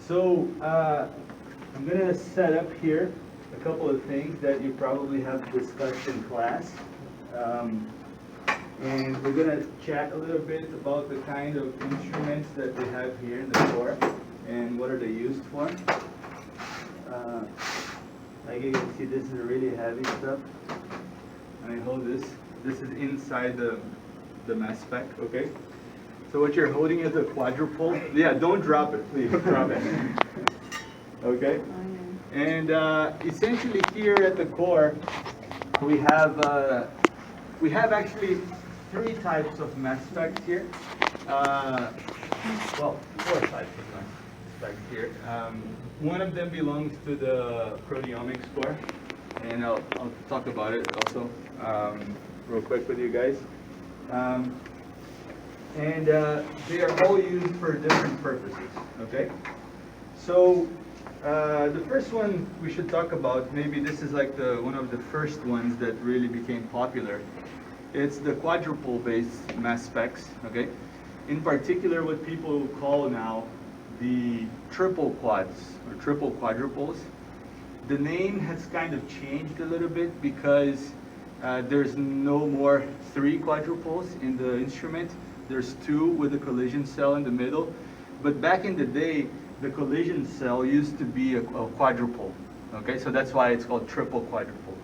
So I'm going to set up here a couple of things that you probably have discussed in class. And we're going to chat a little bit about the kind of instruments that we have here in the core and what are they used for. Like you can see, this is really heavy stuff. And I hold this. This is inside the mass spec, okay? So what you're holding is a quadrupole. Yeah, don't drop it, please. Drop it. Okay? And essentially here at the core, we have actually three types of mass specs here. Well, four types of mass specs here. One of them belongs to the proteomics core, and I'll talk about it also real quick with you guys. And they are all used for different purposes, okay? So the first one we should talk about, maybe this is like one of the first ones that really became popular. It's the quadrupole-based mass specs, okay? In particular, what people call now the triple quads or triple quadrupoles. The name has kind of changed a little bit because there's no more three quadrupoles in the instrument. There's two with a collision cell in the middle. But back in the day, the collision cell used to be a quadrupole. Okay, so that's why it's called triple quadrupole.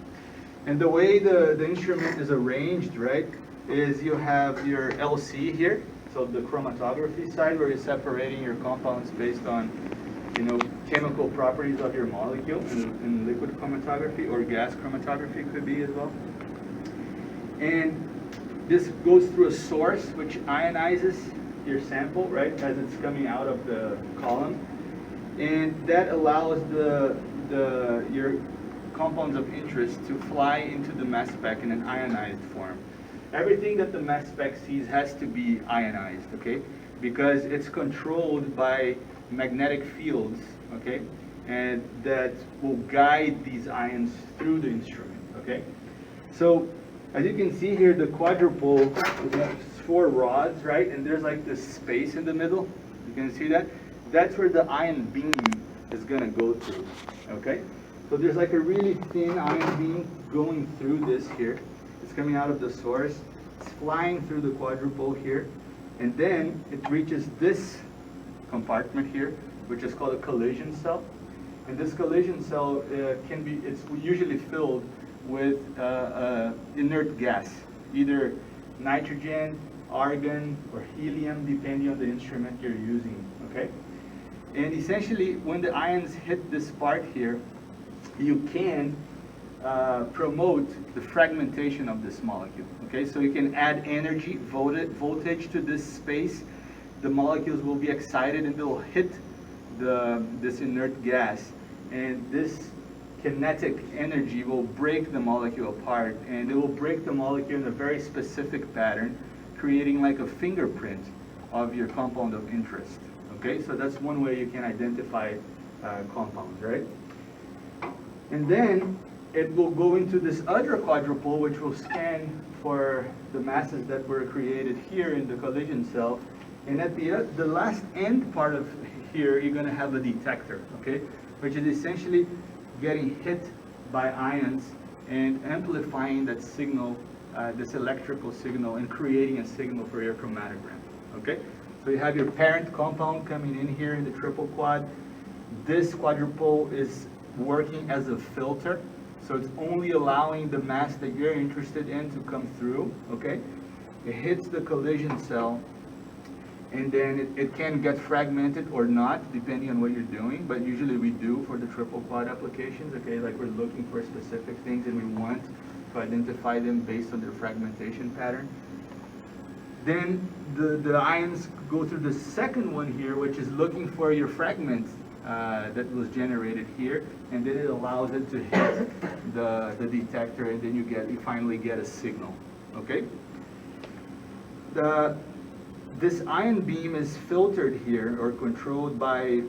And the way the instrument is arranged, right, is you have your LC here, so the chromatography side where you're separating your compounds based on, chemical properties of your molecule in liquid chromatography, or gas chromatography could be as well. And this goes through a source which ionizes your sample, right, as it's coming out of the column. And that allows your compounds of interest to fly into the mass spec in an ionized form. Everything that the mass spec sees has to be ionized, okay, because it's controlled by magnetic fields, okay, and that will guide these ions through the instrument, okay. So as you can see here, the quadrupole has four rods, right, and there's like this space in the middle. You can see that? That's where the ion beam is going to go through, okay. So there's like a really thin ion beam going through this here. It's coming out of the source. It's flying through the quadrupole here, and then it reaches this compartment here, which is called a collision cell. And this collision cell it's usually filled with inert gas, either nitrogen, argon, or helium, depending on the instrument you're using, okay? And essentially, when the ions hit this part here, you can promote the fragmentation of this molecule, okay? So you can add energy, voltage to this space. The molecules will be excited and they'll hit this inert gas, and this kinetic energy will break the molecule apart, and it will break the molecule in a very specific pattern, creating like a fingerprint of your compound of interest, okay? So that's one way you can identify compounds, right? And then it will go into this other quadrupole, which will scan for the masses that were created here in the collision cell. And at the last end part of here, you're going to have a detector, okay, which is essentially getting hit by ions and amplifying that signal, this electrical signal, and creating a signal for your chromatogram, okay? So you have your parent compound coming in here in the triple quad. This quadrupole is working as a filter, so it's only allowing the mass that you're interested in to come through, okay? It hits the collision cell, and then it can get fragmented or not, depending on what you're doing, but usually we do for the triple quad applications, okay? Like we're looking for specific things and we want to identify them based on their fragmentation pattern. Then the ions go through the second one here, which is looking for your fragment that was generated here, and then it allows it to hit the detector, and then you finally get a signal, okay? This ion beam is filtered here or controlled by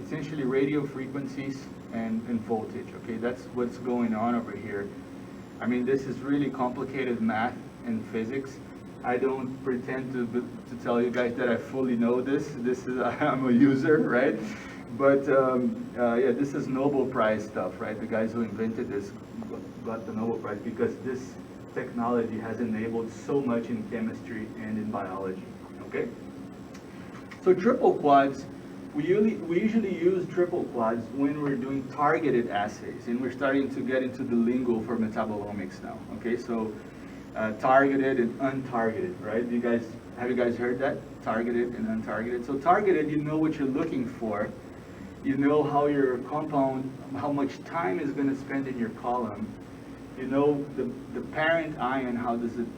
essentially radio frequencies and voltage, okay? That's what's going on over here. I mean, this is really complicated math and physics, I don't pretend to tell you guys that I fully know this. This is I'm a user, right? But yeah, this is Nobel Prize stuff, right? The guys who invented this got the Nobel Prize because this technology has enabled so much in chemistry and in biology. Okay. So triple quads, we usually use triple quads when we're doing targeted assays, and we're starting to get into the lingo for metabolomics now. Okay, so targeted and untargeted, right? Have you guys heard that? Targeted and untargeted. So targeted, you know what you're looking for. You know how your compound, how much time is going to spend in your column. You know the parent ion,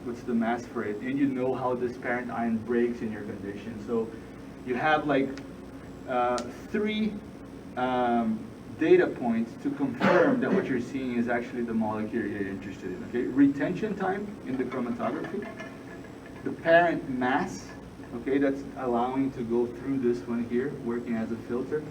what's the mass for it, and you know how this parent ion breaks in your condition. So you have like 3 data points to confirm that what you're seeing is actually the molecule you're interested in. Okay, retention time in the chromatography, the parent mass, okay, that's allowing to go through this one here, working as a filter,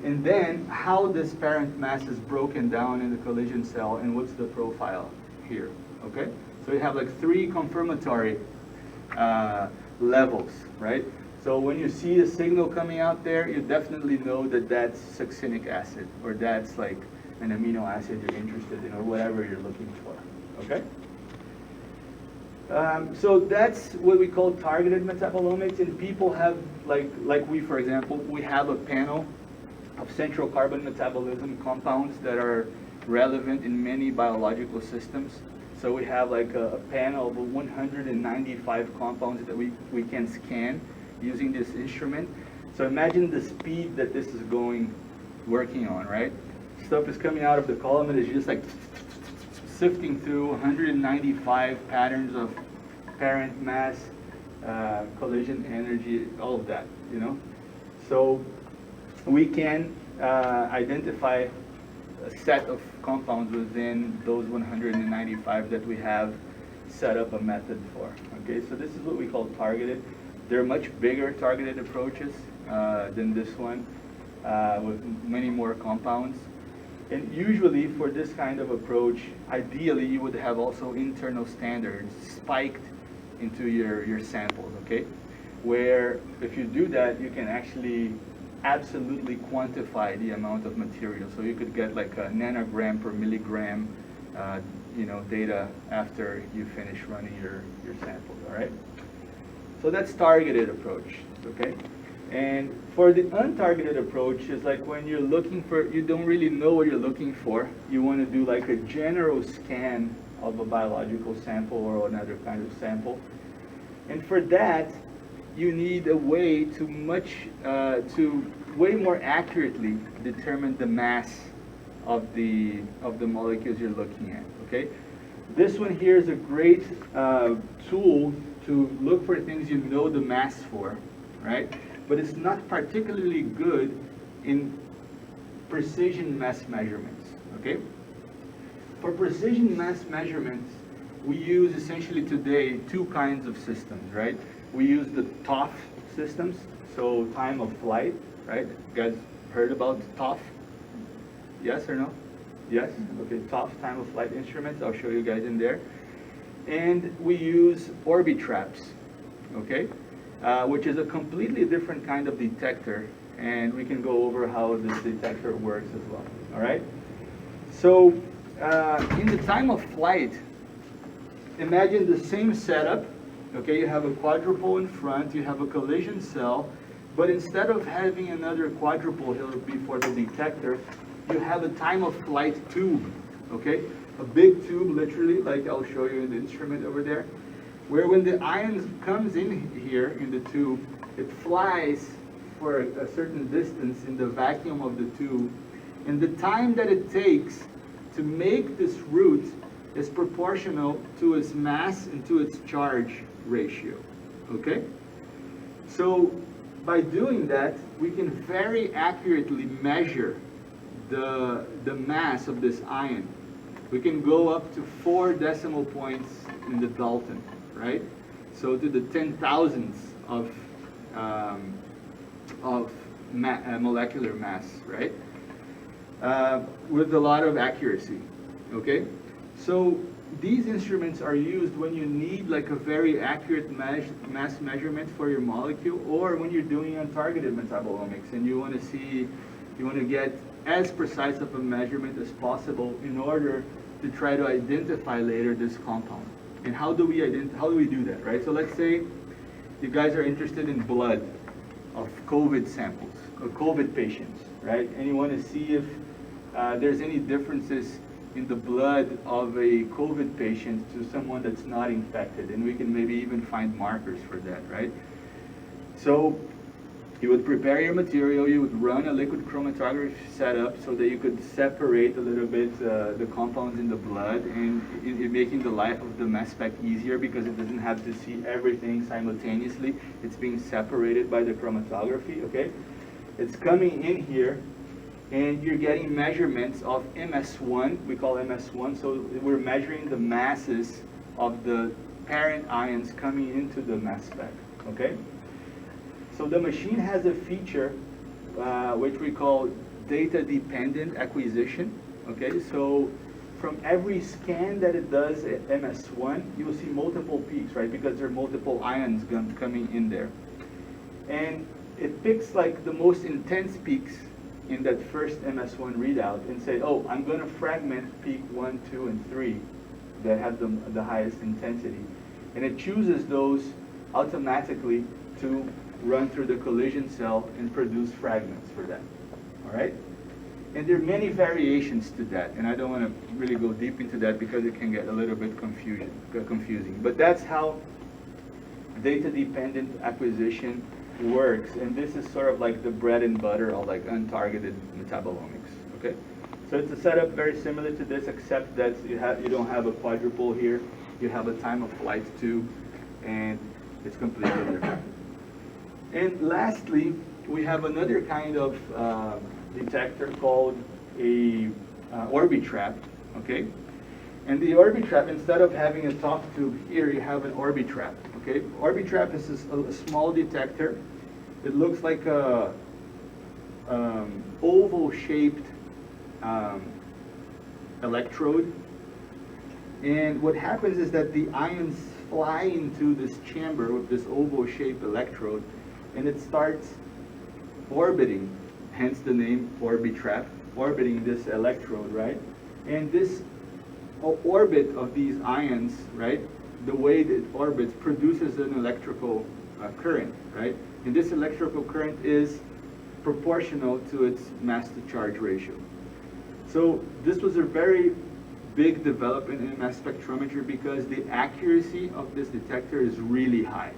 and then how this parent mass is broken down in the collision cell and what's the profile here. Okay, so you have like 3 confirmatory levels, right? So when you see a signal coming out there, you definitely know that that's succinic acid, or that's like an amino acid you're interested in, or whatever you're looking for, okay? So that's what we call targeted metabolomics, and people have, like we, for example, we have a panel of central carbon metabolism compounds that are relevant in many biological systems. So we have like a panel of 195 compounds that we can scan using this instrument. So imagine the speed that this is working on, right? Stuff is coming out of the column and it's just like sifting through 195 patterns of parent mass, collision energy, all of that, you know? So we can identify a set of compounds within those 195 that we have set up a method for. Okay, so this is what we call targeted. There are much bigger targeted approaches than this one, with many more compounds. And usually for this kind of approach, ideally you would have also internal standards spiked into your samples, okay? Where if you do that, you can actually absolutely quantify the amount of material. So you could get like a nanogram per milligram, data after you finish running your samples, all right? So that's targeted approach, okay? And for the untargeted approach, is like when you're looking for, you don't really know what you're looking for. You want to do like a general scan of a biological sample or another kind of sample. And for that, you need a way to way more accurately determine the mass of the molecules you're looking at, okay? This one here is a great tool to look for things you know the mass for, right? But it's not particularly good in precision mass measurements, okay? For precision mass measurements, we use essentially today 2 kinds of systems, right? We use the TOF systems, so time of flight, right? You guys heard about TOF? Yes or no? Yes? Okay, TOF, time of flight instruments, I'll show you guys in there. And we use Orbitraps, okay? Which is a completely different kind of detector, and we can go over how this detector works as well, all right? So in the time of flight, imagine the same setup, okay? You have a quadrupole in front, you have a collision cell, but instead of having another quadrupole here before the detector, you have a time of flight tube, okay? A big tube, literally, like I'll show you in the instrument over there, where when the ion comes in here in the tube, it flies for a certain distance in the vacuum of the tube, and the time that it takes to make this route is proportional to its mass and to its charge ratio, okay? So by doing that, we can very accurately measure the mass of this ion. We can go up to 4 decimal points in the Dalton, right? So to the 10,000ths of molecular mass, right? With a lot of accuracy, okay? So these instruments are used when you need like a very accurate mass measurement for your molecule, or when you're doing untargeted metabolomics and you want to see, you want to get as precise of a measurement as possible in order to try to identify later this compound. And how do we do that, right? So let's say you guys are interested in blood of COVID samples, or COVID patients, right? And you want to see if there's any differences in the blood of a COVID patient to someone that's not infected, and we can maybe even find markers for that, right? So you would prepare your material, you would run a liquid chromatography setup so that you could separate a little bit the compounds in the blood, and making the life of the mass spec easier because it doesn't have to see everything simultaneously. It's being separated by the chromatography, okay? It's coming in here, and you're getting measurements of MS1, we call MS1, so we're measuring the masses of the parent ions coming into the mass spec, okay? So the machine has a feature which we call data-dependent acquisition, okay? So from every scan that it does at MS1, you'll see multiple peaks, right? Because there are multiple ions coming in there. And it picks like the most intense peaks in that first MS1 readout and say, oh, I'm going to fragment peak 1, 2, and 3 that have the highest intensity. And it chooses those automatically to run through the collision cell and produce fragments for that, all right? And there are many variations to that, and I don't want to really go deep into that because it can get a little bit confusing. But that's how data-dependent acquisition works, and this is sort of like the bread and butter of like untargeted metabolomics, okay? So it's a setup very similar to this, except that you don't have a quadruple here, you have a time of flight tube, and it's completely different. And lastly, we have another kind of detector called a Orbitrap, okay? And the Orbitrap, instead of having a top tube here, you have an Orbitrap, okay? Orbitrap is a small detector. It looks like a oval-shaped electrode. And what happens is that the ions fly into this chamber with this oval-shaped electrode, and it starts orbiting, hence the name Orbitrap, orbiting this electrode, right? And this orbit of these ions, right, the way that it orbits produces an electrical current, right? And this electrical current is proportional to its mass to charge ratio. So this was a very big development in mass spectrometry because the accuracy of this detector is really high,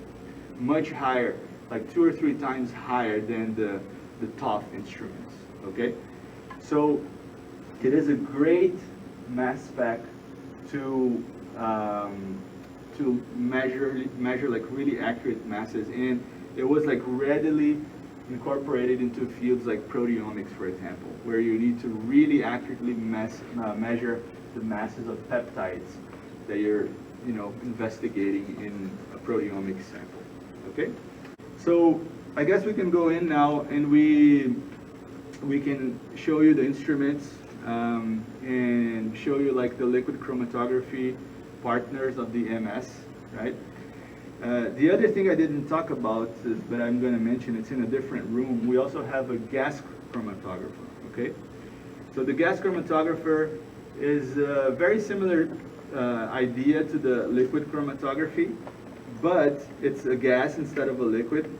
much higher, like 2 or 3 times higher than the TOF instruments, okay? So it is a great mass spec to measure like really accurate masses, and it was like readily incorporated into fields like proteomics, for example, where you need to really accurately measure the masses of peptides that you're investigating in a proteomics sample, okay? So I guess we can go in now and we can show you the instruments and show you like the liquid chromatography partners of the MS, right? The other thing I didn't talk about, but I'm going to mention, it's in a different room. We also have a gas chromatographer, okay? So the gas chromatographer is a very similar idea to the liquid chromatography, but it's a gas instead of a liquid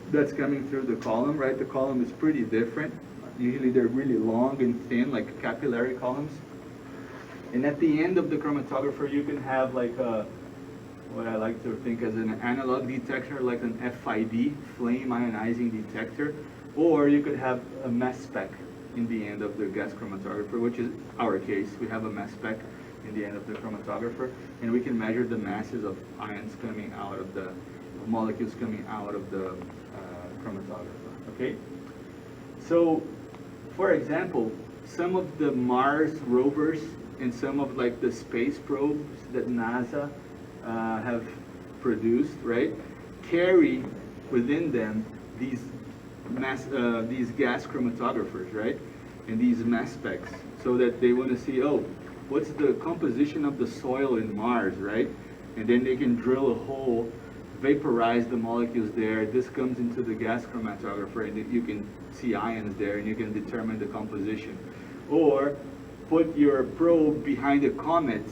that's coming through the column, right? The column is pretty different. Usually they're really long and thin, like capillary columns. And at the end of the chromatographer, you can have like what I like to think as an analog detector, like an FID, flame ionizing detector, or you could have a mass spec in the end of the gas chromatographer, which is our case. We have a mass spec in the end of the chromatographer, and we can measure the masses of ions coming out of the molecules coming out of the chromatographer, okay? So, for example, some of the Mars rovers and some of like the space probes that NASA have produced, right, carry within them these gas chromatographers, right, and these mass specs, so that they want to see, oh, what's the composition of the soil in Mars, right? And then they can drill a hole, vaporize the molecules there. This comes into the gas chromatographer, and you can see ions there, and you can determine the composition. Or put your probe behind a comet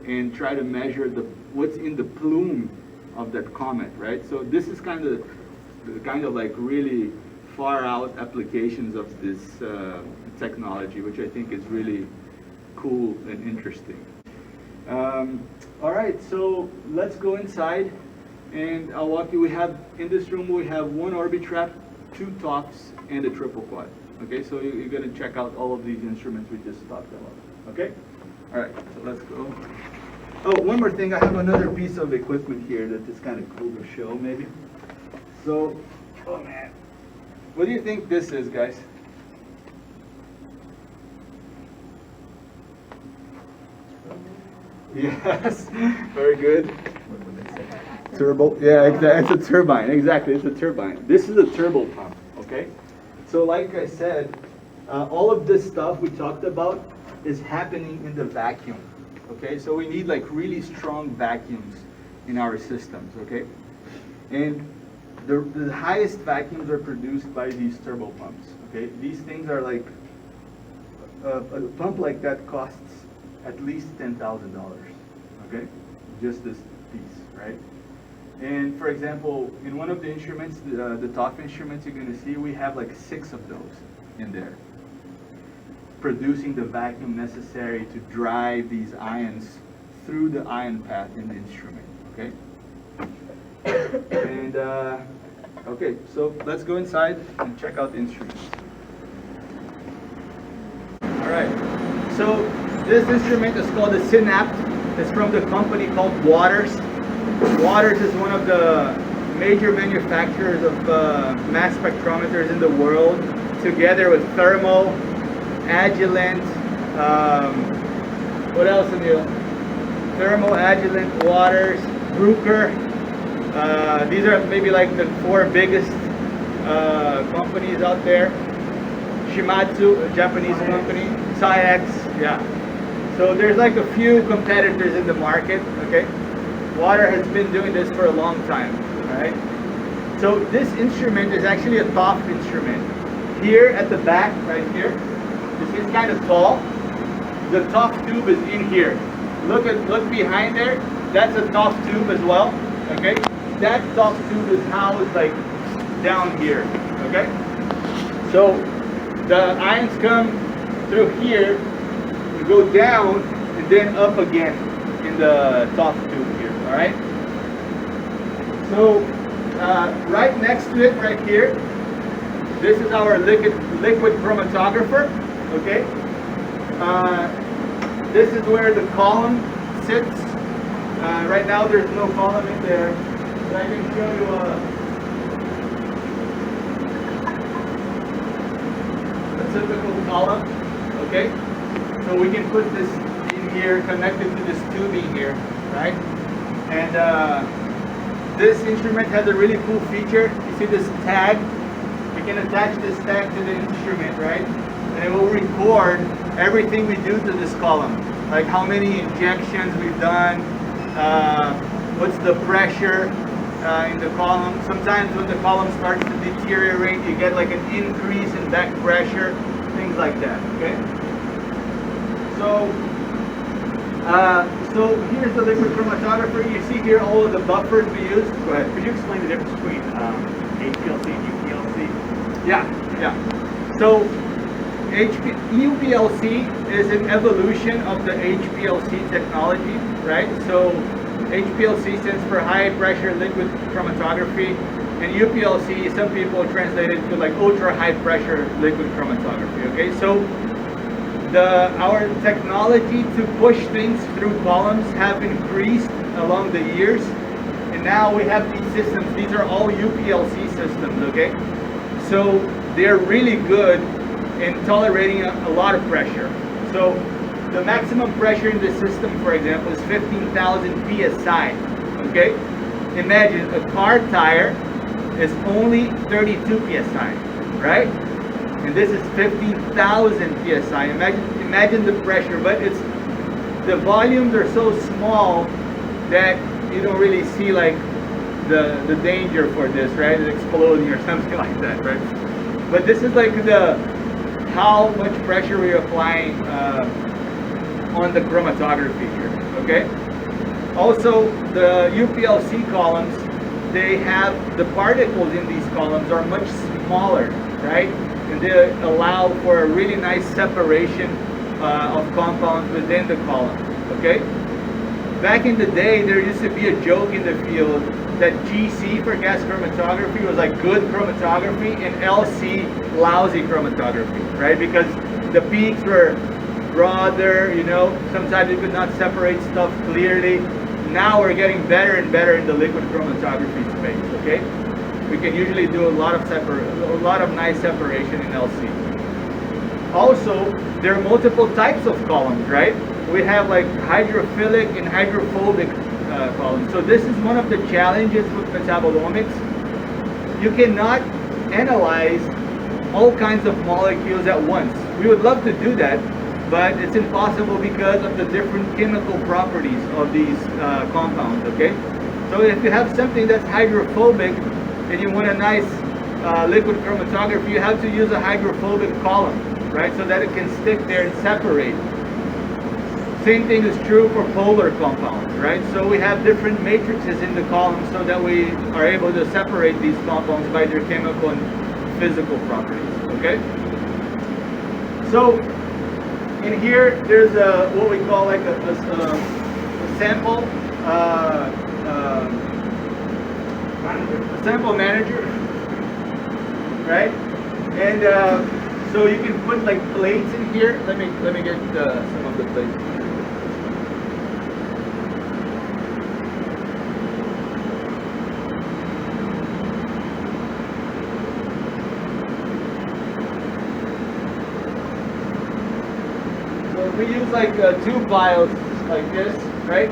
and try to measure what's in the plume of that comet, right? So this is kind of like really far out applications of this technology, which I think is really cool and interesting. All right, so let's go inside, and I'll walk you. In this room we have one Orbitrap, 2 tops, and a triple quad. Okay, so you're going to check out all of these instruments we just talked about. Okay? All right, so let's go. Oh, one more thing. I have another piece of equipment here that is kind of cool to show, maybe. So, oh man. What do you think this is, guys? Yes, very good. Turbo, yeah, exactly. It's a turbine, exactly, it's a turbine. This is a turbo pump, okay? So like I said, all of this stuff we talked about is happening in the vacuum, okay? So we need like really strong vacuums in our systems, okay? And the highest vacuums are produced by these turbo pumps, okay? These things are like, a pump like that costs at least $10,000, okay? Just this piece, right? And for example, in one of the instruments, the top instruments you're going to see, we have like 6 of those in there, producing the vacuum necessary to drive these ions through the ion path in the instrument, okay? And, okay, so let's go inside and check out the instruments. All right, so this instrument is called the Synapt. It's from the company called Waters. Waters is one of the major manufacturers of mass spectrometers in the world, together with Thermo, Agilent, what else, Emil? Thermo, Agilent, Waters, Bruker. These are maybe like the 4 biggest companies out there. Shimadzu, a Japanese company. SciEx, yeah. So there's like a few competitors in the market, okay? Water has been doing this for a long time, right? So this instrument is actually a TOF instrument. Here at the back, right here, this is kind of tall. The TOF tube is in here. Look behind there. That's a TOF tube as well, okay? That TOF tube is housed like down here, okay? So the ions come through here, go down, and then up again in the TOF tube here. All right. So right next to it, right here, this is our liquid chromatographer. Okay. This is where the column sits. Right now, there's no column in there, but I can show you a typical column. Okay. So we can put this in here, connected to this tubing here, right? And this instrument has a really cool feature. You see this tag? We can attach this tag to the instrument, right? And it will record everything we do to this column. Like how many injections we've done, what's the pressure in the column. Sometimes when the column starts to deteriorate, you get like an increase in back pressure, things like that, okay? So here's the liquid chromatographer. You see here all of the buffers we use. Go ahead. Could you explain the difference between HPLC and UPLC? Yeah. So UPLC is an evolution of the HPLC technology, right? So HPLC stands for high pressure liquid chromatography, and UPLC, some people translate it to like ultra high pressure liquid chromatography. Okay, so our technology to push things through columns have increased along the years, and now we have these systems. These are all UPLC systems, okay? So they're really good in tolerating a lot of pressure. So the maximum pressure in the system, for example, is 15,000 psi, okay? Imagine a car tire is only 32 psi, right? And this is 15,000 psi. Imagine the pressure, but it's the volumes are so small that you don't really see like the danger for this, right? It exploding or something like that, right? But this is like how much pressure we're applying on the chromatography here, okay? Also, the UPLC columns, they have the particles in these columns are much smaller, right? And they allow for a really nice separation of compounds within the column, okay? Back in the day, there used to be a joke in the field that GC for gas chromatography was like good chromatography and LC lousy chromatography, right? Because the peaks were broader, you know, sometimes you could not separate stuff clearly. Now we're getting better and better in the liquid chromatography space, okay? We can usually do a lot of nice separation in LC. Also, there are multiple types of columns, right? We have like hydrophilic and hydrophobic columns. So this is one of the challenges with metabolomics. You cannot analyze all kinds of molecules at once. We would love to do that, but it's impossible because of the different chemical properties of these compounds, okay? So if you have something that's hydrophobic and you want a nice liquid chromatography, you have to use a hydrophobic column, right? So that it can stick there and separate. Same thing is true for polar compounds, right? So we have different matrices in the column so that we are able to separate these compounds by their chemical and physical properties, okay? So in here, there's what we call like a sample sample manager, right? And so you can put like plates in here. Let me get some of the plates. We use like two vials like this, right?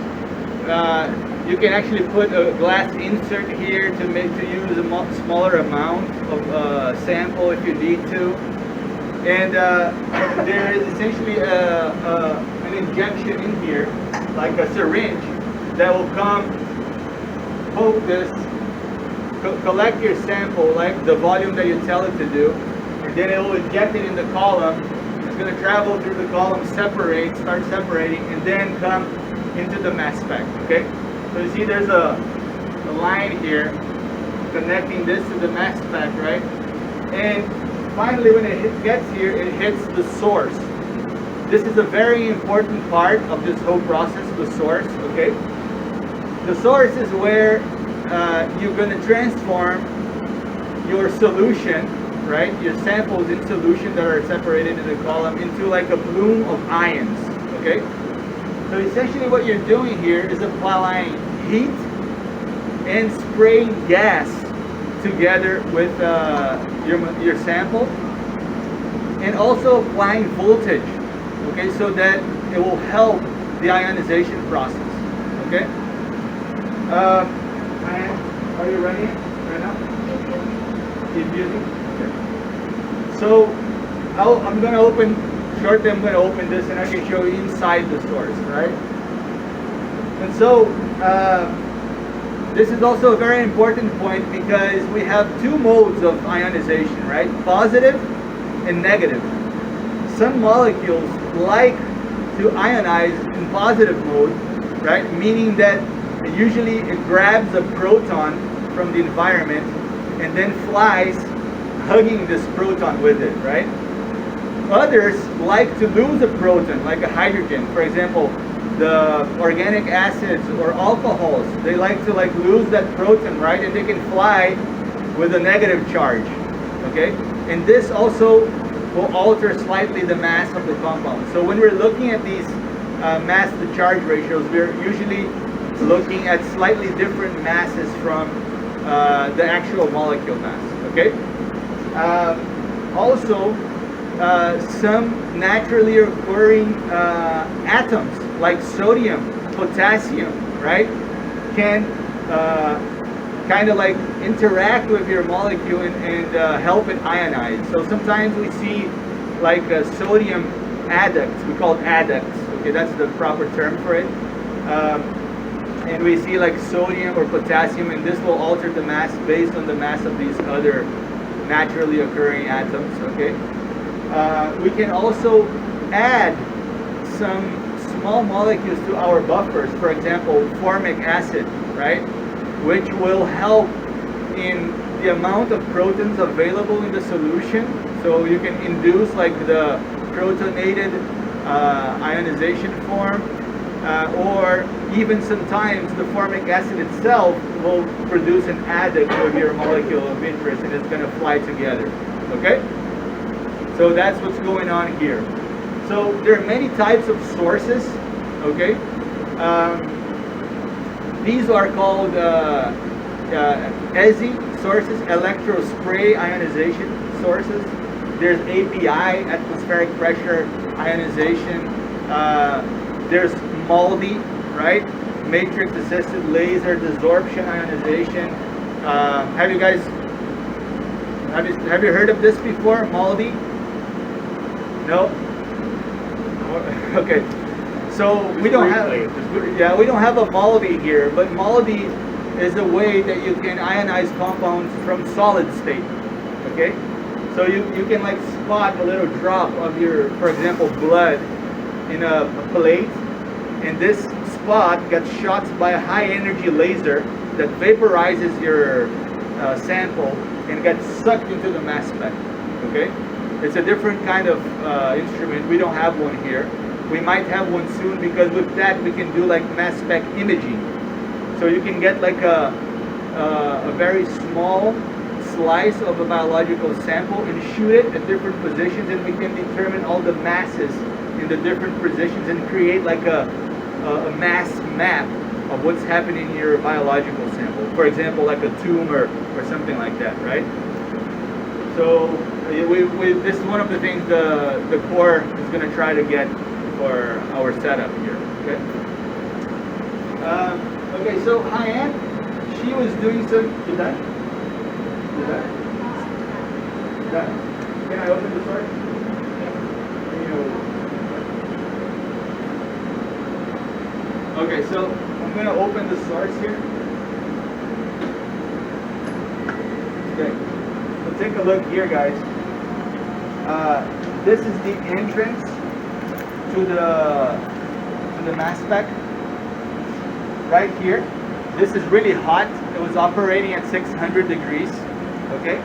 You can actually put a glass insert here to use a smaller amount of sample if you need to. And there is essentially an injection in here, like a syringe, that will come, poke this, collect your sample, like the volume that you tell it to do, and then it will inject it in the column. Going to travel through the column, start separating, and then come into the mass spec, okay? So you see there's a line here connecting this to the mass spec, right? And finally when it gets here, it hits the source. This is a very important part of this whole process, the source, okay? The source is where you're going to transform your solution, right? Your samples in solution that are separated in the column into like a plume of ions, okay? So essentially what you're doing here is applying heat and spraying gas together with your sample, and also applying voltage, okay? So that it will help the ionization process, okay? Are you running right now? Keep using. So I'm going to open this and I can show you inside the source, right? And so this is also a very important point because we have two modes of ionization, right? Positive and negative. Some molecules like to ionize in positive mode, right? Meaning that usually it grabs a proton from the environment and then flies hugging this proton with it, right? Others like to lose a proton, like a hydrogen. For example, the organic acids or alcohols, they like to lose that proton, right? And they can fly with a negative charge, okay? And this also will alter slightly the mass of the compound. So when we're looking at these mass to charge ratios, we're usually looking at slightly different masses from the actual molecule mass, okay? Also, some naturally occurring atoms like sodium, potassium, right, can kind of like interact with your molecule and help it ionize. So sometimes we see like sodium adducts, we call it adducts, Okay, that's the proper term for it. And we see like sodium or potassium, and this will alter the mass based on the mass of these other naturally occurring atoms. Okay. We can also add some small molecules to our buffers. For example, formic acid, right, which will help in the amount of protons available in the solution. So you can induce like the protonated ionization form, or even sometimes the formic acid itself will produce an additive of your molecule of interest, and it's going to fly together. Okay? So that's what's going on here. So there are many types of sources. Okay? These are called ESI sources, electrospray ionization sources. There's API, atmospheric pressure ionization. There's MALDI, right? Matrix assisted laser desorption ionization. Have you guys have you heard of this before? MALDI? No? Okay. So we don't have we don't have a MALDI here, but MALDI is a way that you can ionize compounds from solid state. Okay? So you can like spot a little drop of your, for example, blood in a plate, and this spot gets shot by a high energy laser that vaporizes your sample and gets sucked into the mass spec. Okay? It's a different kind of instrument. We don't have one here. We might have one soon, because with that we can do like mass spec imaging. So you can get like a very small slice of a biological sample and shoot it at different positions, and we can determine all the masses in the different positions and create like a mass map of what's happening in your biological sample. For example, like a tumor or something like that, right? So this is one of the things the core is going to try to get for our setup here. Okay. Okay. So Hyan, she was doing some. Did that? Can I open the source? Okay, so I'm going to open the source here. Okay, so take a look here, guys. This is the entrance to the mass spec. Right here. This is really hot. It was operating at 600 degrees. Okay,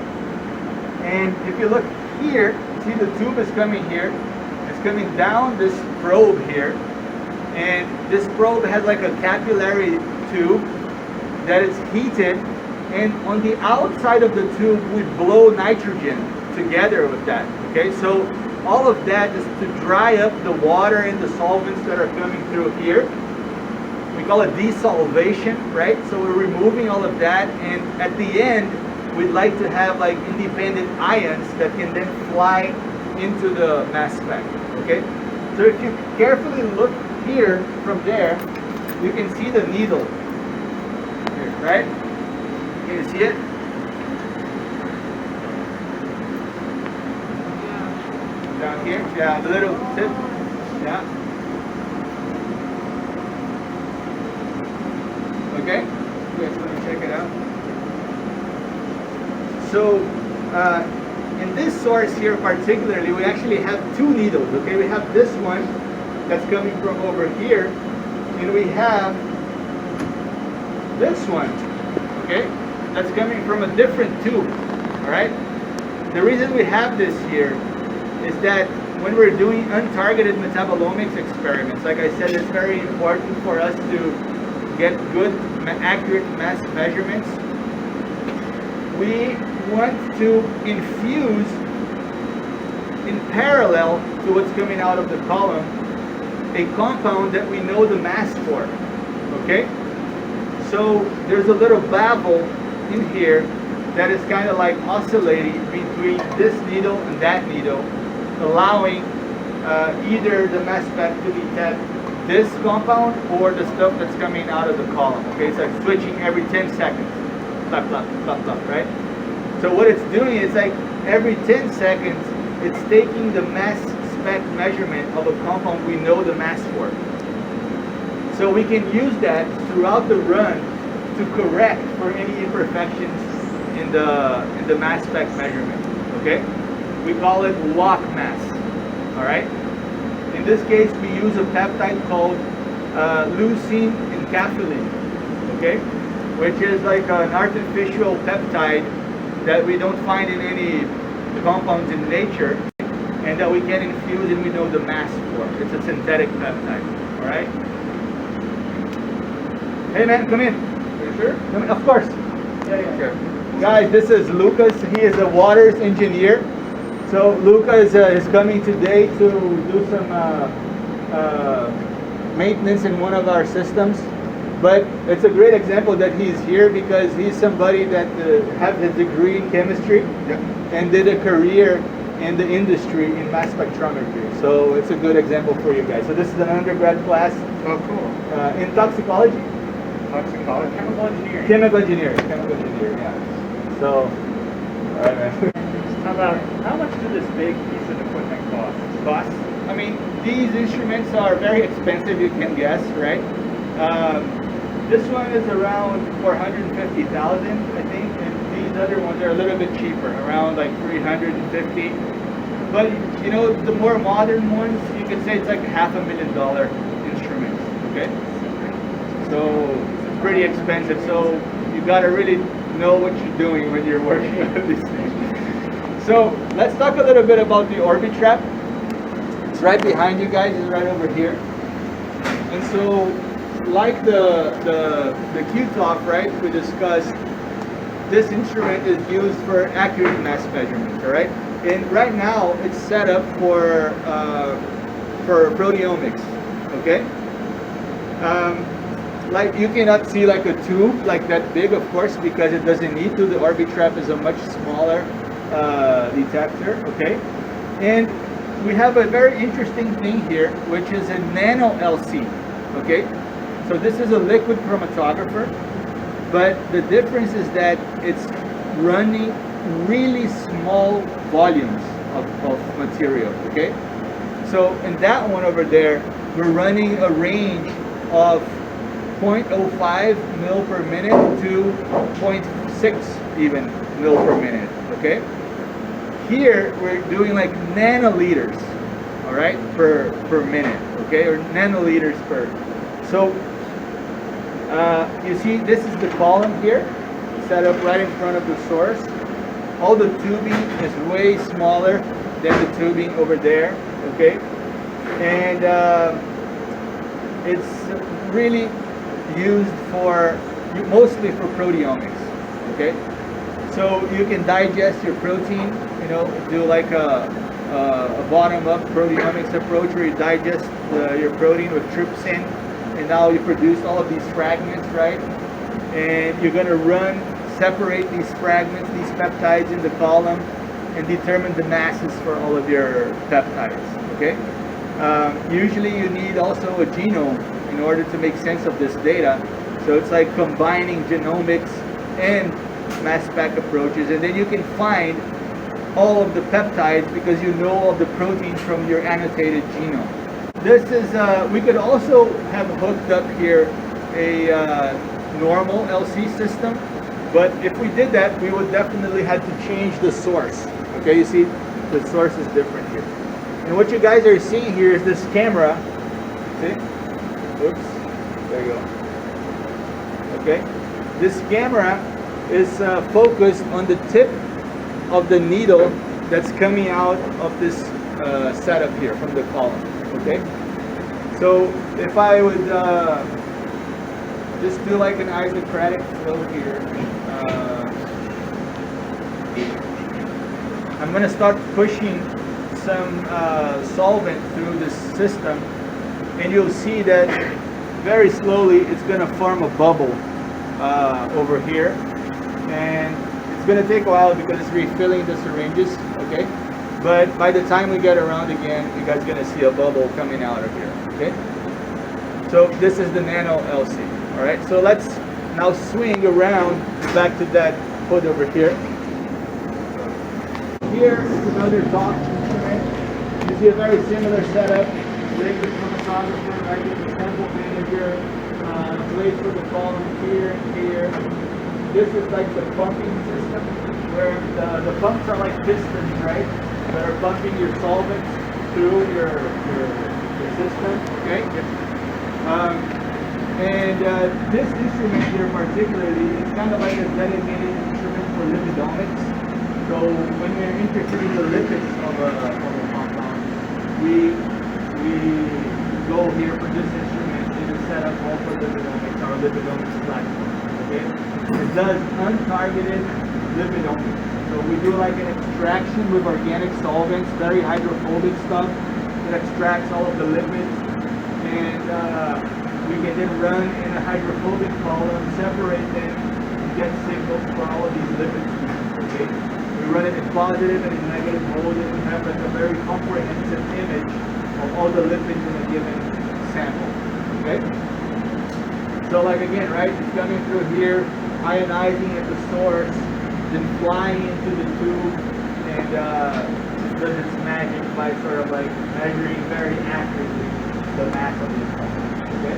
and if you look here, see the tube is coming here. It's coming down this probe here, and this probe has like a capillary tube that is heated, and on the outside of the tube we blow nitrogen together with that. Okay, so all of that is to dry up the water and the solvents that are coming through here. We call it desolvation, right? So we're removing all of that, and at the end we'd like to have like independent ions that can then fly into the mass spec. Okay, so if you carefully look here from there, you can see the needle here, right? Can you see it? Down here, yeah, the little tip, yeah. Okay, yes, let me check it out. So, in this source here particularly, we actually have two needles. Okay, we have this one that's coming from over here, and we have this one, okay, that's coming from a different tube. All right. The reason we have this here is that when we're doing untargeted metabolomics experiments, like I said, it's very important for us to get good, accurate mass measurements. We want to infuse in parallel to what's coming out of the column a compound that we know the mass for. Okay? So there's a little babble in here that is kind of like oscillating between this needle and that needle, allowing either the mass spec to detect this compound or the stuff that's coming out of the column. Okay, it's like switching every 10 seconds. Plop, plop, plop, plop, right? So what it's doing is like every 10 seconds, it's taking the mass spec measurement of a compound we know the mass for. So we can use that throughout the run to correct for any imperfections in the mass spec measurement. Okay? We call it walk mass. All right? In this case, we use a peptide called leucine encapsulated. Okay? Which is like an artificial peptide that we don't find in any compounds in nature, and that we can infuse and we know the mass for. It's a synthetic peptide. All right? Hey man, come in. Are you sure? Come in. Of course. Yeah. Sure. Guys, this is Lucas. He is a waters engineer. So Lucas is coming today to do some maintenance in one of our systems. But it's a great example that he's here because he's somebody that have his degree in chemistry and did a career in the industry in mass spectrometry. So it's a good example for you guys. So this is an undergrad class. Oh, cool. In toxicology. Toxicology. Chemical engineering. Chemical engineering, yeah. So, alright man. How much does this big piece of equipment cost? I mean, these instruments are very expensive, you can guess, right? This one is around 450,000, I think, and these other ones are a little bit cheaper, around like 350. But you know, the more modern ones, you can say it's like $500,000 instruments. Okay, so it's pretty expensive. So you gotta really know what you're doing when you're working on these things. So let's talk a little bit about the Orbitrap. It's right behind you guys. It's right over here. And so, like the Q-top, right? We discussed. This instrument is used for accurate mass measurement. All right. And right now it's set up for proteomics. Okay. Like you cannot see like a tube like that big, of course, because it doesn't need to. The Orbitrap is a much smaller detector. Okay. And we have a very interesting thing here, which is a nano LC. Okay. So this is a liquid chromatographer, but the difference is that it's running really small volumes of material. Okay. So in that one over there, we're running a range of 0.05 mil per minute to 0.6 even mil per minute. Okay. Here we're doing like nanoliters, all right, per minute. Okay, or nanoliters per. So you see, this is the column here, set up right in front of the source. All the tubing is way smaller than the tubing over there. Okay, and it's really used for mostly for proteomics. Okay, so you can digest your protein, you know, do like a bottom-up proteomics approach where you digest your protein with trypsin, and now you produce all of these fragments, right? And you're going to separate these fragments, these peptides in the column, and determine the masses for all of your peptides. Okay. Usually you need also a genome in order to make sense of this data. So it's like combining genomics and mass spec approaches, and then you can find all of the peptides because you know all of the proteins from your annotated genome. This is, we could also have hooked up here a normal LC system, but if we did that, we would definitely have to change the source. Okay, you see, the source is different here. And what you guys are seeing here is this camera. See? Oops, there you go. Okay, this camera is focused on the tip of the needle that's coming out of this setup here from the column. Okay, so if I would just do like an isocratic flow here, I'm going to start pushing some solvent through this system, and you'll see that very slowly it's going to form a bubble over here, and it's going to take a while because it's refilling the syringes. Okay, but by the time we get around again, you guys are going to see a bubble coming out of here. Okay, so this is the nano LC. All right, so let's now swing around back to that hood over here. Here is another talk instrument You see a very similar setup. Liquid chromatographer, right? With the sample manager, place for the column here and here. This is like the pumping system, where the pumps are like pistons, right? That are pumping your solvents through your system, okay? This instrument here particularly is kind of like a dedicated instrument for lipidomics. So when we're interested in the lipids of a compound, we go here for this instrument. It is set up all for lipidomics, our lipidomics platform. Okay? It does untargeted lipidomics. So we do like an extraction with organic solvents, very hydrophobic stuff. It extracts all of the lipids, and we can then run in a hydrophobic column, separate them, and get signals for all of these lipid species. Okay? We run it in positive and in negative mode, and we have like a very comprehensive image of all the lipids in a given sample. Okay? So like again, right, it's coming through here, ionizing at the source, then flying into the tube, and it does its magic by sort of like measuring very accurately the mass of these compounds. Okay?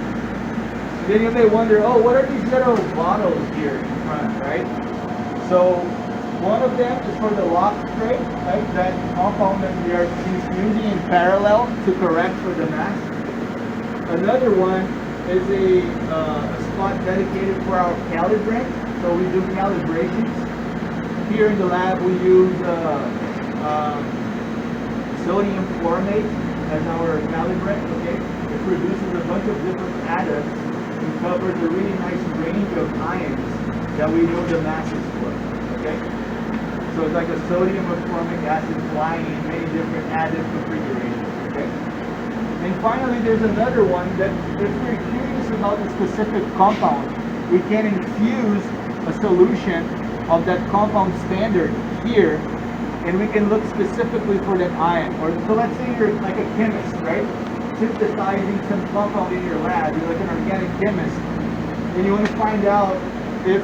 Then you may wonder, oh, what are these little bottles here in front, right? So one of them is for the lock spray, right? That compound that we are infusing in parallel to correct for the mass. Another one is a spot dedicated for our calibrant. So we do calibrations. Here in the lab we use sodium formate as our calibrant. Okay, it produces a bunch of different atoms and covers a really nice range of ions that we know the masses for. Okay, so it's like a sodium or formic acid flying in many different atom configurations. Okay. And finally, there's another one that if we're curious about a specific compound, we can infuse a solution of that compound standard here, and we can look specifically for that ion. Or so let's say you're like a chemist, right? Synthesizing some compound in your lab. You're like an organic chemist, and you want to find out if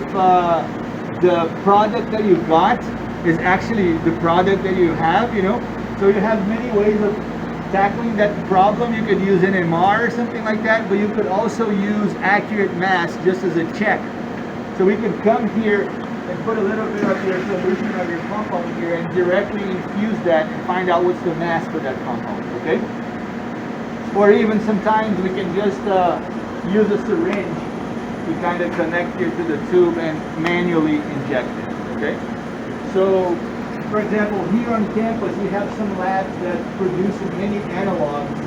the product that you got is actually the product that you have. You know, so you have many ways of tackling that problem. You could use NMR or something like that, but you could also use accurate mass just as a check. So we could come here and put a little bit of your solution of your compound here and directly infuse that and find out what's the mass for that compound, okay? Or even sometimes we can just use a syringe to kind of connect here to the tube and manually inject it, okay? So for example, here on campus, we have some labs that produce many analogs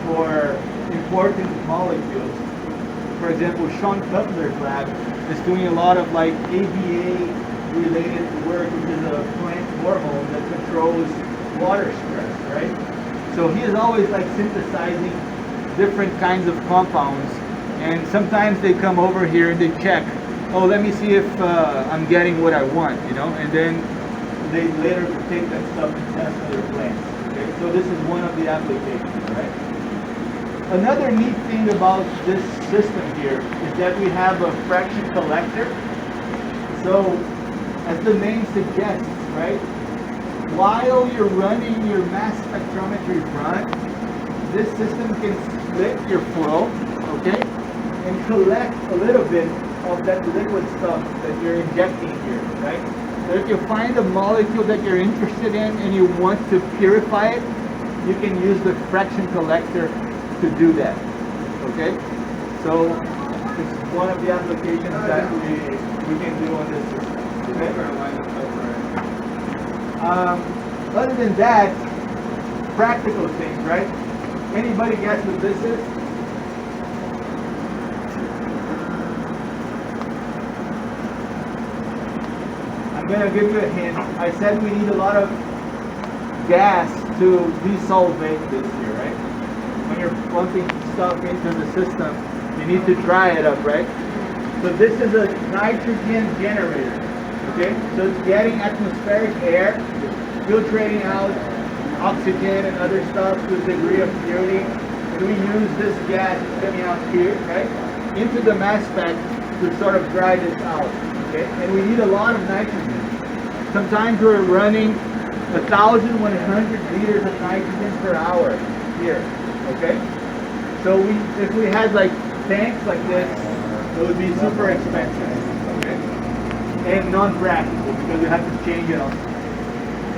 for important molecules. For example, Sean Cutler's lab is doing a lot of like ABA-related work, which is a plant hormone that controls water stress, right? So he is always like synthesizing different kinds of compounds, and sometimes they come over here and they check, oh, let me see if I'm getting what I want, you know, and then they later take that stuff and test their plants. Okay? So this is one of the applications, right? Another neat thing about this system here is that we have a fraction collector. So, as the name suggests, right? While you're running your mass spectrometry run, this system can split your flow, okay? And collect a little bit of that liquid stuff that you're injecting here, right? So if you find a molecule that you're interested in and you want to purify it, you can use the fraction collector to do that. Okay? So it's one of the applications that we can do on this system. Okay? Other than that, practical things, right? Anybody guess what this is? I'm going to give you a hint. I said we need a lot of gas to desolvate this here, right? When you're pumping stuff into the system, you need to dry it up, right? So this is a nitrogen generator, okay? So it's getting atmospheric air, filtrating out oxygen and other stuff to a degree of purity. And we use this gas coming out here, right? Into the mass spec to sort of dry this out. Okay? And we need a lot of nitrogen. Sometimes we're running 1,100 liters of nitrogen per hour here, okay? So if we had like tanks like this, it would be super expensive, okay? And non-practical because we have to change it all.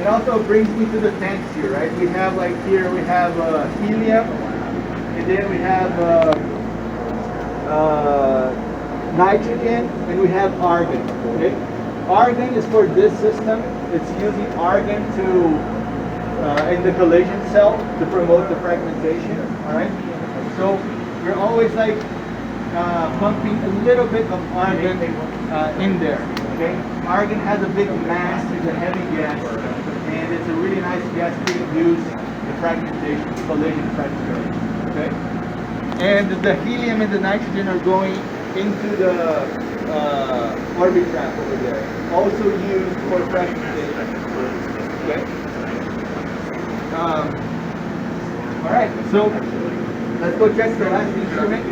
It also brings me to the tanks here, right? We have like here, we have helium, and then we have nitrogen, and we have argon, okay? Argon is for this system. It's using argon to, in the collision cell to promote the fragmentation, all right? So we're always like pumping a little bit of argon in there, okay? Argon has a big mass, it's a heavy gas, and it's a really nice gas to induce the fragmentation, collision fragmentation, okay? And the helium and the nitrogen are going into the orbit trap over there, also used for fragmentation, okay? All right, so let's go check the last instrument.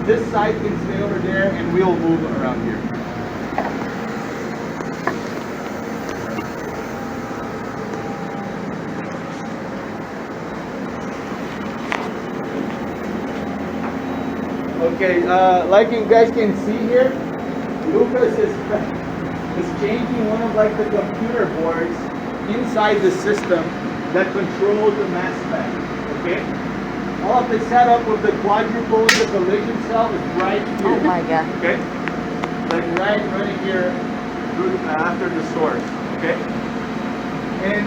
This side can stay over there, and we'll move around here. Okay, like you guys can see here, Lucas is changing one of like the computer boards inside the system that controls the mass spec. Okay, all of the setup of the quadruple, the collision cell is right here. Oh my god. Okay, like right running here through, after the source. Okay, and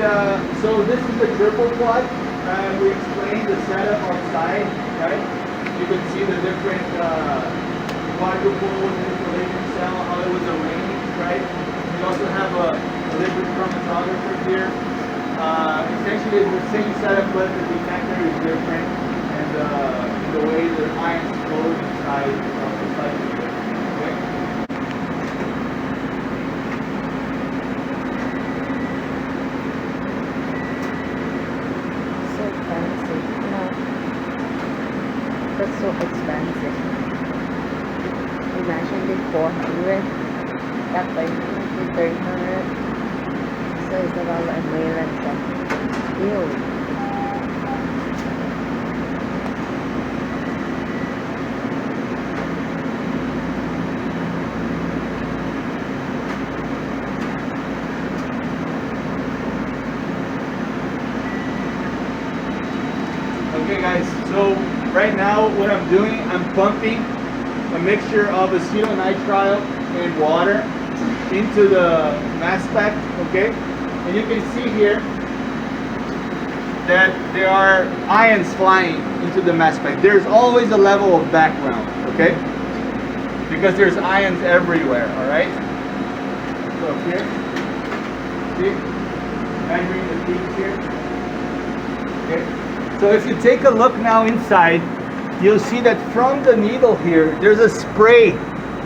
so this is the triple quad. We explained the setup outside, right? You can see the different quadruple collision cell, how it was arranged, right? We also have a liquid chromatographer here. Essentially, it's the same setup, but the detector is different, and the way the ions flow inside is slightly different. Okay? So fancy. No. That's so expensive. Imagine the 400, that by 300. So it's about $1 million. Ew. Okay guys, so right now what I'm doing, I'm pumping a mixture of acetonitrile and water into the mass spec, okay? And you can see here that there are ions flying into the mass spec. There's always a level of background, okay? Because there's ions everywhere, all right? So here, see? Measuring the peaks here, okay? So if you take a look now inside, you'll see that from the needle here, there's a spray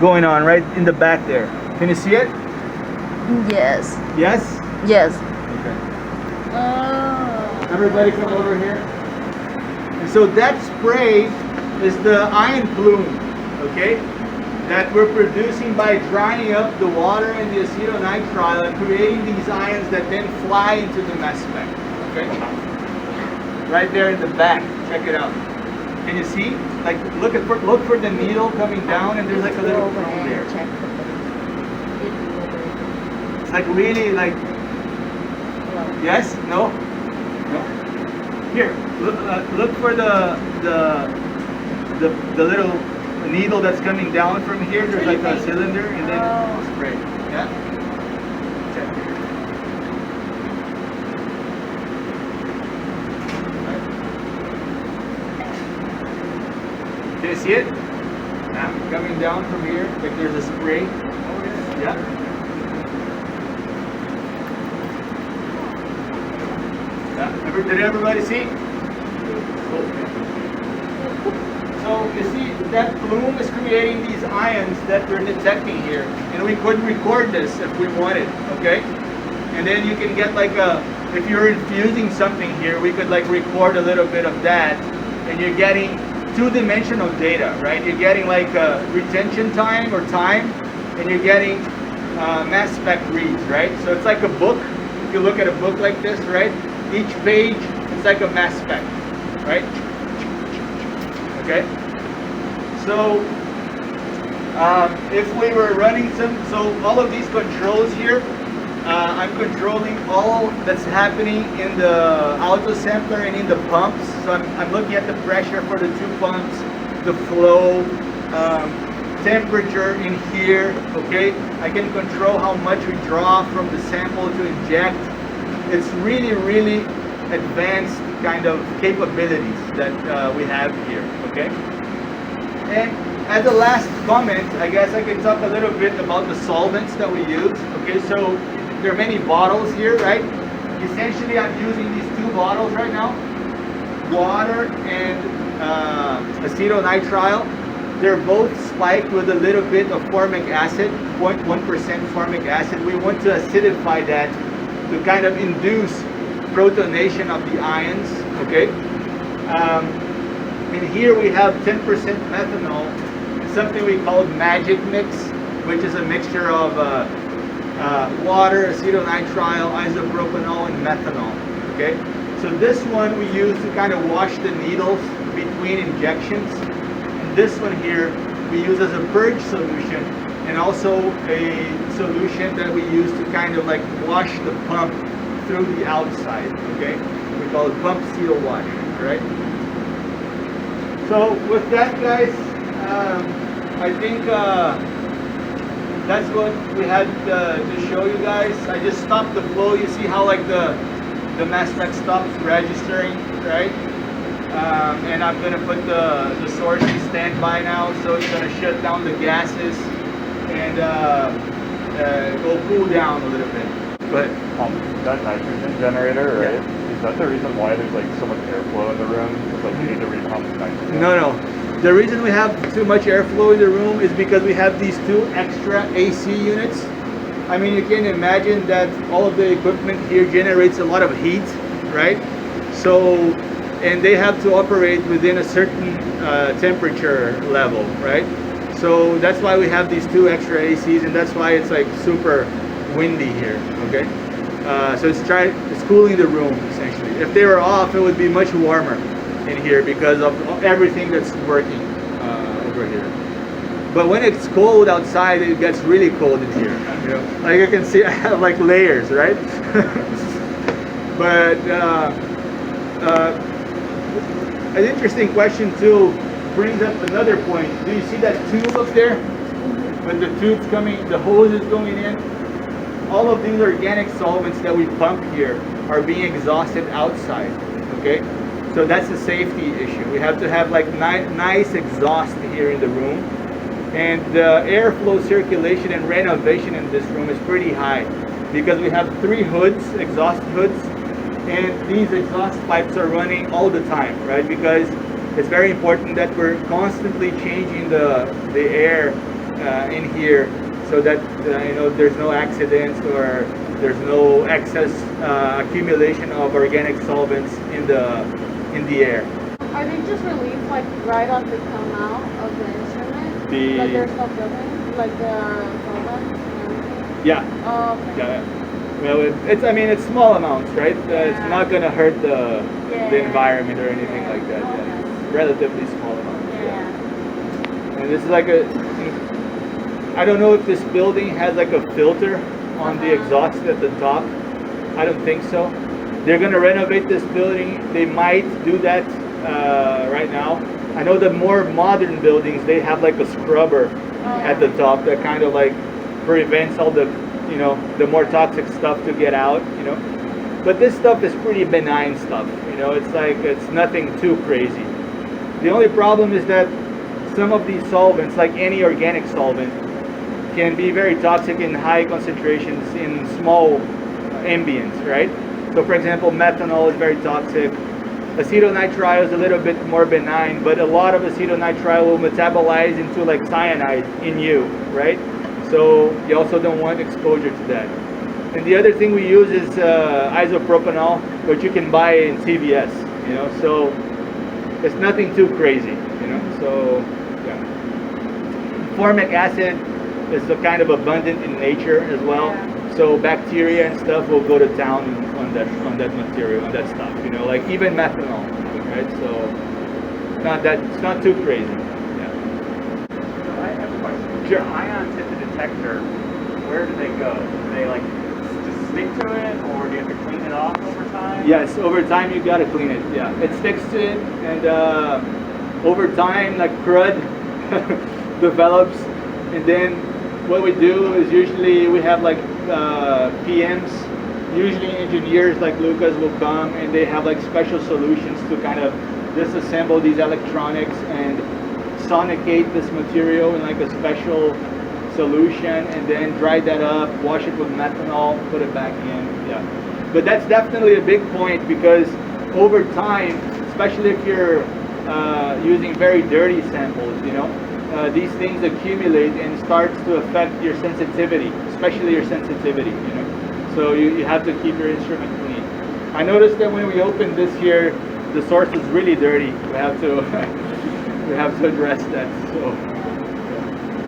going on right in the back there. Can you see it? Yes. Yes? Yes. Okay. Everybody come over here. And so that spray is the ion plume, okay? That we're producing by drying up the water and the acetonitrile and creating these ions that then fly into the mass spec, okay? Right there in the back, check it out. Can you see? Like, look for the needle coming down, and there's like a little plume there. It's like really like. Yes? No? No? Here, look for the little needle that's coming down from here. There's like a cylinder, and then spray. Yeah. Check here. Can you see it? Coming down from here, like there's a spray. Yeah. Yeah. Did everybody see? So you see that plume is creating these ions that we're detecting here, and we could record this if we wanted. Okay. And then you can get like if you're infusing something here, we could like record a little bit of that, and you're getting two-dimensional data, right? You're getting like retention time or time, and you're getting mass spec reads, right? So it's like a book, if you look at a book like this, right? Each page is like a mass spec, right? Okay. So if we were running so all of these controls here, I'm controlling all that's happening in the auto sampler and in the pumps. So I'm looking at the pressure for the two pumps, the flow, temperature in here, okay? I can control how much we draw from the sample to inject. It's really, really advanced kind of capabilities that we have here, okay? And as a last comment, I guess I can talk a little bit about the solvents that we use, okay? So there are many bottles here, right? Essentially, I'm using these two bottles right now, water and acetonitrile. They're both spiked with a little bit of formic acid, 0.1% formic acid. We want to acidify that to kind of induce protonation of the ions, okay? And here we have 10% methanol, something we call magic mix, which is a mixture of water, acetonitrile, isopropanol, and methanol, okay? So this one we use to kind of wash the needles between injections. This one here we use as a purge solution, and also a solution that we use to kind of like wash the pump through the outside, okay? We call it pump seal wash, right? So with that, guys, I think that's what we had to show you guys. I just stopped the flow. You see how like the mass spec stops registering, right? And I'm gonna put the source in standby now, so it's gonna shut down the gases and go cool down a little bit. But that nitrogen generator, right? Is that the reason why there's like so much airflow in the room? It's like you need to repump nitrogen? no. The reason we have too much airflow in the room is because we have these two extra AC units. I mean, you can imagine that all of the equipment here generates a lot of heat, right? So, and they have to operate within a certain temperature level, right? So that's why we have these two extra ACs, and that's why it's like super windy here, okay? So it's cooling the room, essentially. If they were off, it would be much warmer in here because of everything that's working over here. But when it's cold outside, it gets really cold in here. You know? Like you can see, I have like layers, right? But an interesting question too brings up another point. Do you see that tube up there? When the tube's coming, the hose is going in. All of these organic solvents that we pump here are being exhausted outside. Okay, so that's a safety issue. We have to have like nice exhaust here in the room, and the airflow circulation and renovation in this room is pretty high because we have 3 hoods, exhaust hoods. And these exhaust pipes are running all the time, right? Because it's very important that we're constantly changing the air in here so that you know, there's no accidents or there's no excess accumulation of organic solvents in the air. Are they just released like right as they come out of the instrument? Like they're still building? Like the solvents and everything? Yeah. Oh, okay. Yeah. Well, it's small amounts, right? It's not gonna hurt the environment or anything like that. Yeah. Relatively small amounts. Yeah. And this is like I don't know if this building has like a filter on the exhaust at the top. I don't think so. They're gonna renovate this building. They might do that right now. I know the more modern buildings, they have like a scrubber at the top that kind of like prevents all the, you know, the more toxic stuff to get out, you know. But this stuff is pretty benign stuff, you know. It's like, it's nothing too crazy. The only problem is that some of these solvents, like any organic solvent, can be very toxic in high concentrations in small ambients, right? So for example, methanol is very toxic. Acetonitrile is a little bit more benign, but a lot of acetonitrile will metabolize into like cyanide in you, right? So you also don't want exposure to that. And the other thing we use is isopropanol, which you can buy in CVS, you know, so it's nothing too crazy, you know. So yeah. Formic acid is kind of abundant in nature as well. So bacteria and stuff will go to town on that material, on that stuff. You know, like even methanol, right? So it's not too crazy. Yeah. So I have a question. Sure. The ions hit the detector. Where do they go? Do they like just stick to it, or do you have to clean it off over time? Yes, over time you gotta clean it. Yeah, it sticks to it, and over time, like crud develops, and then what we do is usually we have like PMs. Usually engineers like Lucas will come and they have like special solutions to kind of disassemble these electronics and sonicate this material in like a special solution, and then dry that up, wash it with methanol, put it back in. Yeah, but that's definitely a big point, because over time, especially if you're using very dirty samples, you know, these things accumulate and starts to affect your sensitivity, especially your sensitivity, you know. So you have to keep your instrument clean. I noticed that when we opened this here, the source is really dirty. We have to we have to address that. So.